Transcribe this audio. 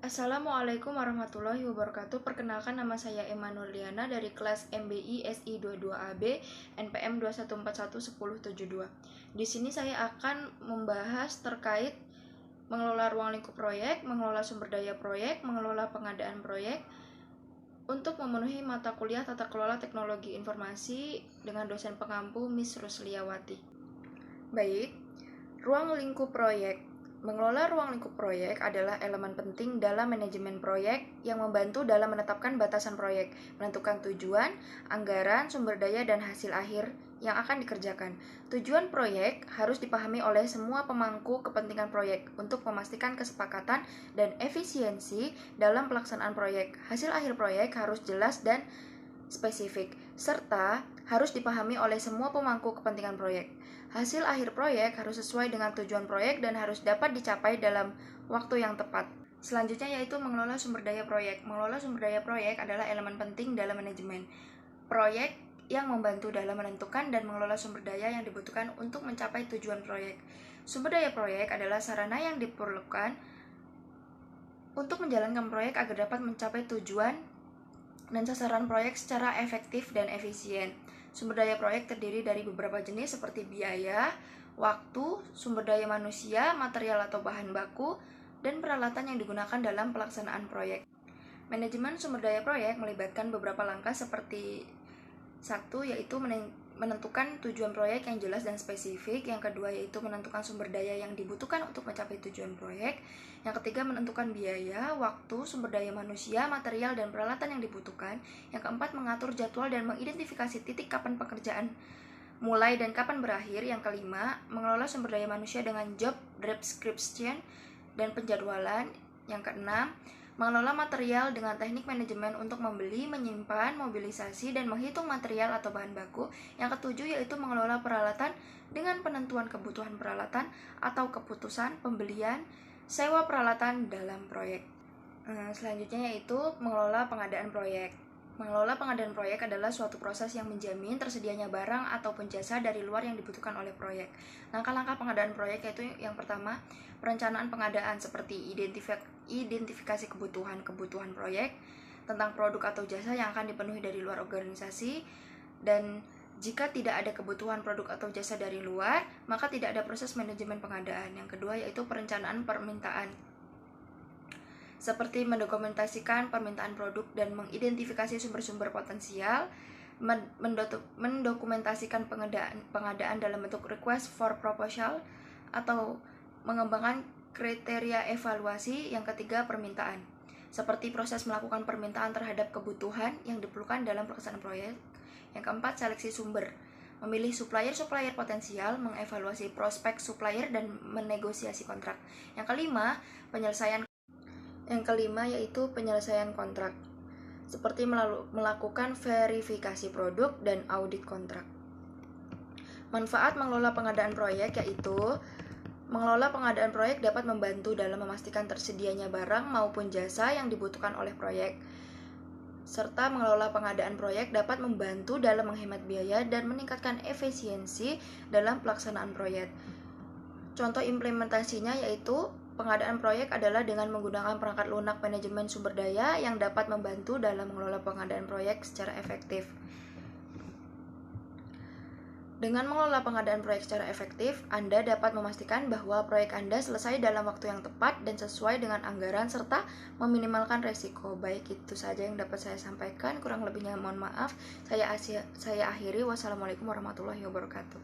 Assalamualaikum warahmatullahi wabarakatuh. Perkenalkan, nama saya Emma Nurliana dari kelas MBI SI 22AB NPM 21411072. Di sini saya akan membahas terkait mengelola ruang lingkup proyek, mengelola sumber daya proyek, mengelola pengadaan proyek untuk memenuhi mata kuliah Tata Kelola Teknologi Informasi dengan dosen pengampu Miss Rusliawati. Baik, ruang lingkup proyek. Mengelola ruang lingkup proyek adalah elemen penting dalam manajemen proyek yang membantu dalam menetapkan batasan proyek, menentukan tujuan, anggaran, sumber daya, dan hasil akhir yang akan dikerjakan. Tujuan proyek harus dipahami oleh semua pemangku kepentingan proyek untuk memastikan kesepakatan dan efisiensi dalam pelaksanaan proyek. Hasil akhir proyek harus jelas dan spesifik, serta harus dipahami oleh semua pemangku kepentingan proyek. Hasil akhir proyek harus sesuai dengan tujuan proyek dan harus dapat dicapai dalam waktu yang tepat. Selanjutnya yaitu mengelola sumber daya proyek. Mengelola sumber daya proyek adalah elemen penting dalam manajemen proyek yang membantu dalam menentukan dan mengelola sumber daya yang dibutuhkan untuk mencapai tujuan proyek. Sumber daya proyek adalah sarana yang diperlukan untuk menjalankan proyek agar dapat mencapai tujuan dan sasaran proyek secara efektif dan efisien. Sumber daya proyek terdiri dari beberapa jenis seperti biaya, waktu, sumber daya manusia, material atau bahan baku, dan peralatan yang digunakan dalam pelaksanaan proyek. Manajemen sumber daya proyek melibatkan beberapa langkah seperti satu, yaitu menentukan tujuan proyek yang jelas dan spesifik. Yang kedua, yaitu menentukan sumber daya yang dibutuhkan untuk mencapai tujuan proyek. Yang ketiga, menentukan biaya, waktu, sumber daya manusia, material, dan peralatan yang dibutuhkan. Yang keempat, mengatur jadwal dan mengidentifikasi titik kapan pekerjaan mulai dan kapan berakhir. Yang kelima, mengelola sumber daya manusia dengan job description dan penjadwalan. Yang keenam, mengelola material dengan teknik manajemen untuk membeli, menyimpan, mobilisasi, dan menghitung material atau bahan baku. Yang ketujuh, yaitu mengelola peralatan dengan penentuan kebutuhan peralatan atau keputusan pembelian sewa peralatan dalam proyek. Selanjutnya yaitu mengelola pengadaan proyek. Mengelola pengadaan proyek adalah suatu proses yang menjamin tersedianya barang ataupun jasa dari luar yang dibutuhkan oleh proyek. Langkah-langkah pengadaan proyek yaitu yang pertama, perencanaan pengadaan seperti identifikasi kebutuhan proyek, tentang produk atau jasa yang akan dipenuhi dari luar organisasi, dan jika tidak ada kebutuhan produk atau jasa dari luar, maka tidak ada proses manajemen pengadaan. Yang kedua yaitu perencanaan permintaan, seperti mendokumentasikan permintaan produk dan mengidentifikasi sumber-sumber potensial, mendokumentasikan pengadaan dalam bentuk request for proposal, atau mengembangkan kriteria evaluasi. Yang ketiga, permintaan, seperti proses melakukan permintaan terhadap kebutuhan yang diperlukan dalam pelaksanaan proyek. Yang keempat, seleksi sumber, memilih supplier potensial, mengevaluasi prospek supplier, dan menegosiasi kontrak. Yang kelima yaitu penyelesaian kontrak, seperti melakukan verifikasi produk dan audit kontrak. Manfaat mengelola pengadaan proyek yaitu mengelola pengadaan proyek dapat membantu dalam memastikan tersedianya barang maupun jasa yang dibutuhkan oleh proyek, serta mengelola pengadaan proyek dapat membantu dalam menghemat biaya dan meningkatkan efisiensi dalam pelaksanaan proyek. Contoh implementasinya yaitu pengadaan proyek adalah dengan menggunakan perangkat lunak manajemen sumber daya yang dapat membantu dalam mengelola pengadaan proyek secara efektif. Dengan mengelola pengadaan proyek secara efektif, Anda dapat memastikan bahwa proyek Anda selesai dalam waktu yang tepat dan sesuai dengan anggaran serta meminimalkan resiko. Baik, itu saja yang dapat saya sampaikan. Kurang lebihnya mohon maaf. Saya akhiri. Wassalamualaikum warahmatullahi wabarakatuh.